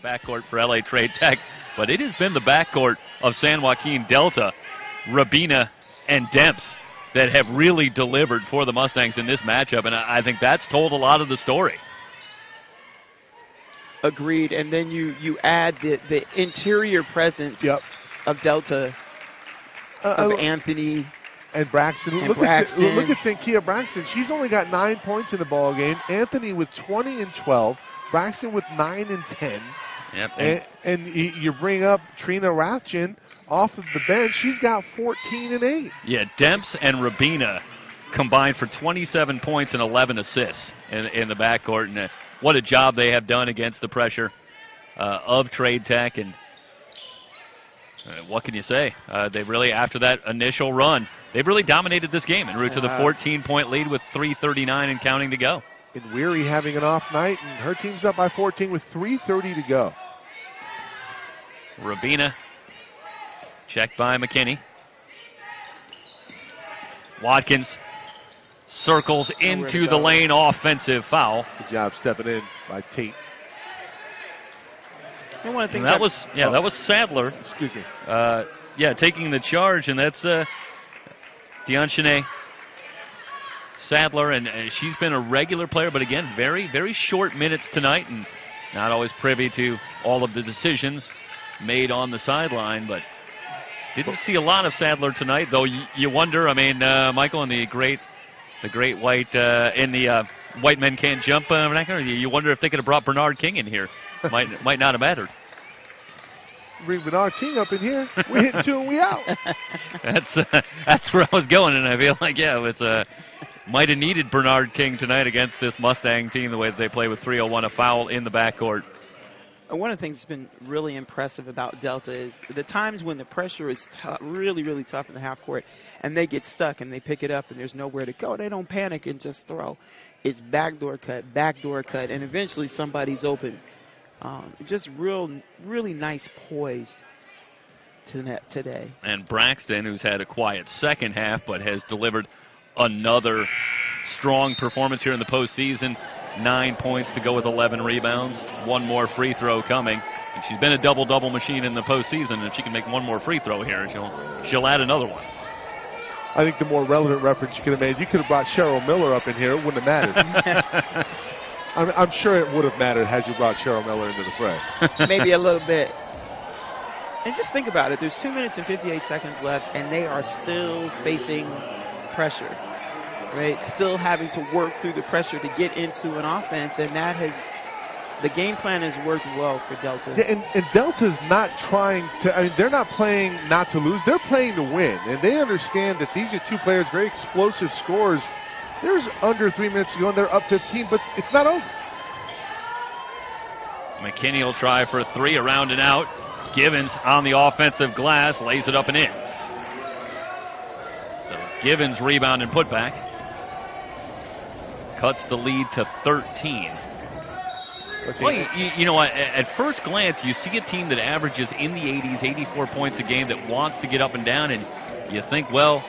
backcourt for LA Trade Tech, but it has been the backcourt of San Joaquin Delta, Rabina and Demps, that have really delivered for the Mustangs in this matchup, and I think that's told a lot of the story. Agreed, and then you add the interior presence of Delta, of Anthony and Braxton. Look at Sankia Braxton. She's only got 9 points in the ball game. Anthony with 20 and 12. Braxton with 9 and 10. Yep. And you bring up Trina Rathjen off of the bench. She's got 14 and 8. Yeah, Demps and Rabina combined for 27 points and 11 assists in the backcourt. And what a job they have done against the pressure of Trade Tech. And what can you say? They really, after that initial run, they've really dominated this game en route to the 14-point lead with 3:39 and counting to go. And Weary having an off night, and her team's up by 14 with 3:30 to go. Rabina, checked by McKinney. Watkins circles into the lane, offensive foul. Good job stepping in by Tate. That was Sadler. Excuse me. Taking the charge, and that's Deonshane Sadler, and she's been a regular player, but again, very, very short minutes tonight, and not always privy to all of the decisions made on the sideline, but didn't see a lot of Sadler tonight, though you wonder, Michael, in the great white, in the white men can't jump vernacular, you wonder if they could have brought Bernard King in here. Might not have mattered. Bring Bernard King up in here. We hit 2 and we out. That's where I was going, and I feel like, it's might have needed Bernard King tonight against this Mustang team, the way that they play with 3:01, a foul in the backcourt. One of the things that's been really impressive about Delta is the times when the pressure is really, really tough in the half court, and they get stuck and they pick it up and there's nowhere to go. They don't panic and just throw. It's backdoor cut, and eventually somebody's open. Just really nice poise today. And Braxton, who's had a quiet second half but has delivered another strong performance here in the postseason. 9 points to go with 11 rebounds. One more free throw coming. And she's been a double-double machine in the postseason. And if she can make one more free throw here, she'll add another one. I think the more relevant reference you could have made, you could have brought Cheryl Miller up in here. It wouldn't have mattered. I'm sure it would have mattered had you brought Cheryl Miller into the fray. Maybe a little bit. And just think about it. There's 2 minutes and 58 seconds left, and they are still facing pressure, right? Still having to work through the pressure to get into an offense, and the game plan has worked well for Delta. Yeah, and Delta's not trying to, they're not playing not to lose. They're playing to win, and they understand that these are two players, very explosive scorers. There's under 3 minutes to go, and they're up 15, but it's not over. McKinney will try for a three, around and out. Givens on the offensive glass, lays it up and in. So Givens rebound and putback. Cuts the lead to 13. Well, you know, at first glance, you see a team that averages in the 80s, 84 points a game, that wants to get up and down, and you think, well,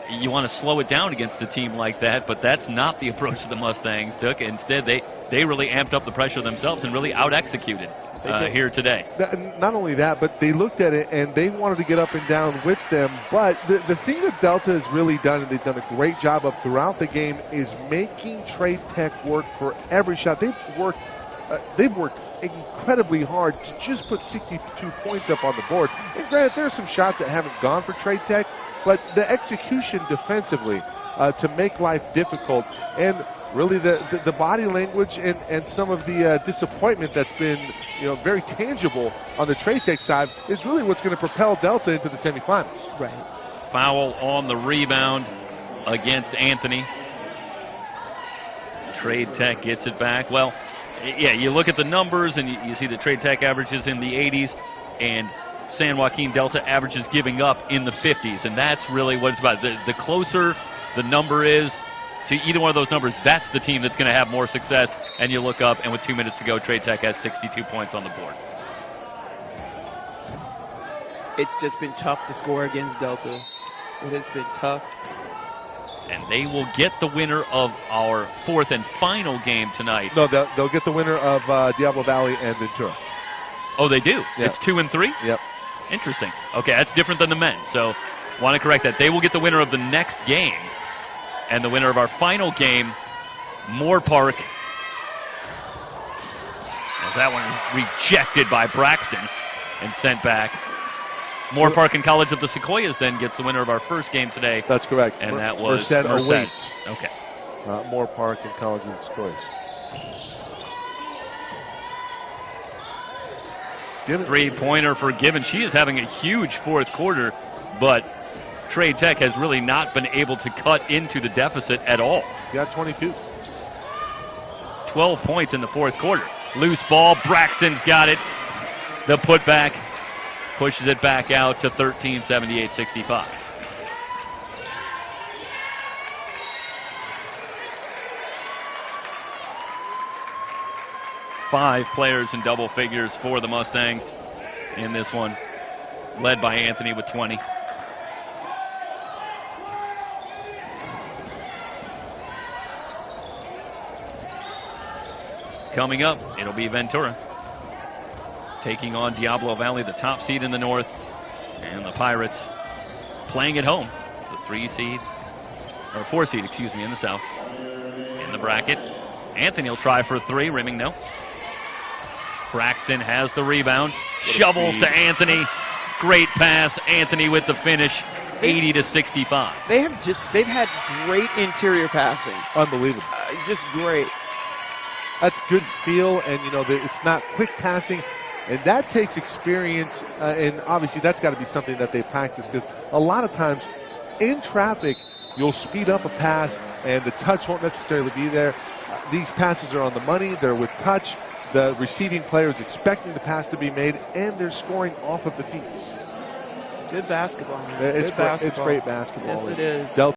you want to slow it down against a team like that, but that's not the approach that the Mustangs took. Instead, they really amped up the pressure themselves and really out-executed here today. Not only that, but they looked at it and they wanted to get up and down with them. But the thing that Delta has really done, and they've done a great job of throughout the game, is making Trade Tech work for every shot. They've worked incredibly hard to just put 62 points up on the board. And granted, there are some shots that haven't gone for Trade Tech, but the execution defensively to make life difficult, and really the body language and some of the disappointment that's been very tangible on the Trade Tech side is really what's going to propel Delta into the semifinals. Right. Foul on the rebound against Anthony. Trade Tech gets it back. Well, yeah, you look at the numbers and you see the Trade Tech averages in the 80s and San Joaquin Delta averages giving up in the 50s, and that's really what it's about. The closer the number is to either one of those numbers, that's the team that's going to have more success. And you look up, and with 2 minutes to go, Trade Tech has 62 points on the board. It's just been tough to score against Delta. It has been tough. And they will get the winner of our fourth and final game tonight. No, they'll get the winner of Diablo Valley and Ventura. Oh, they do? Yeah. It's 2 and 3? Yep. Interesting. Okay, that's different than the men. So, want to correct that. They will get the winner of the next game. And the winner of our final game, Moore Park. As that one is rejected by Braxton and sent back. Moore Park and College of the Sequoias then gets the winner of our first game today. That's correct. And that was Merced Merced. awaits. Okay. Moore Park and College of the Sequoias. Three-pointer for Gibbons. She is having a huge fourth quarter, but Trade Tech has really not been able to cut into the deficit at all. Got 22. 12 points in the fourth quarter. Loose ball. Braxton's got it. The putback pushes it back out to 13-78-65. Five players in double figures for the Mustangs in this one, led by Anthony with 20. Coming up, it'll be Ventura taking on Diablo Valley, the top seed in the north, and the Pirates playing at home, the 4 seed, in the south. In the bracket, Anthony will try for 3, rimming no. Braxton has the rebound, shovels to Anthony. Great pass, Anthony with the finish, 80-65. They've had great interior passing. Unbelievable. Just great. That's good feel, and it's not quick passing, and that takes experience, and obviously that's got to be something that they practice, because a lot of times in traffic you'll speed up a pass and the touch won't necessarily be there. These passes are on the money, they're with touch, the receiving player is expecting the pass to be made, and they're scoring off of the feet. Good basketball, man. It's great basketball. Yes, it is.